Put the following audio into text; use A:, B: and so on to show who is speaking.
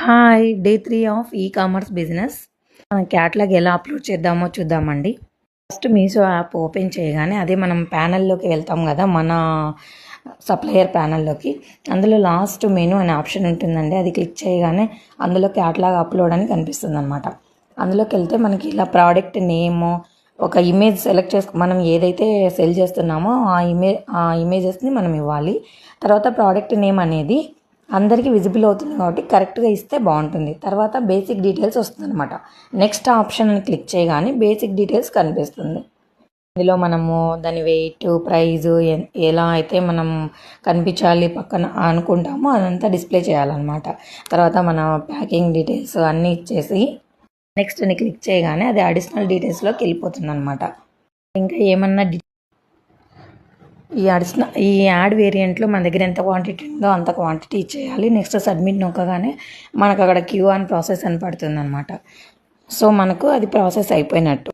A: Hi day 3 of commerce business. Catalogue ఎలా upload చేద్దామో చూద్దామండి. First Meesho app open చేయగానే అదే మనం ప్యానల్లోకి వెళ్తాం కదా, మన సప్లయర్ ప్యానల్లోకి. అందులో లాస్ట్ మెనూ అనే ఆప్షన్ ఉంటుందండి. అది క్లిక్ చేయగానే అందులో క్యాట్లాగ్ అప్లోడ్ అని కనిపిస్తుంది అనమాట. అందులోకి వెళ్తే మనకి ఇలా ప్రోడక్ట్ నేము, ఒక ఇమేజ్ సెలెక్ట్ మనం ఏదైతే సెల్ చేస్తున్నామో ఆ ఇమేజెస్ని మనం ఇవ్వాలి. తర్వాత ప్రోడక్ట్ నేమ్ అనేది అందరికీ విజిబుల్ అవుతుంది కాబట్టి కరెక్ట్గా ఇస్తే బాగుంటుంది. తర్వాత బేసిక్ డీటెయిల్స్ వస్తుంది అనమాట. నెక్స్ట్ ఆప్షన్ అని క్లిక్ చేయగానే బేసిక్ డీటెయిల్స్ కనిపిస్తుంది. ఇందులో మనము దాని వెయిట్, ప్రైజు ఎలా అయితే మనం కనిపించాలి పక్కన అనుకుంటామో అదంతా డిస్ప్లే చేయాలన్నమాట. తర్వాత మన ప్యాకింగ్ డీటెయిల్స్ అన్నీ ఇచ్చేసి నెక్స్ట్ అని క్లిక్ చేయగానే అది అడిషనల్ డీటెయిల్స్లోకి వెళ్ళిపోతుంది అనమాట. ఇంకా ఏమన్నా ఈ యాడ్ వేరియంట్లో మన దగ్గర ఎంత క్వాంటిటీ ఉందో అంత క్వాంటిటీ ఇచ్చేయాలి. నెక్స్ట్ సబ్మిట్ నొక్కగానే మనకు అక్కడ క్యూ ఆన్ ప్రాసెస్ అని పడుతుంది అనమాట. సో మనకు అది ప్రాసెస్ అయిపోయినట్టు.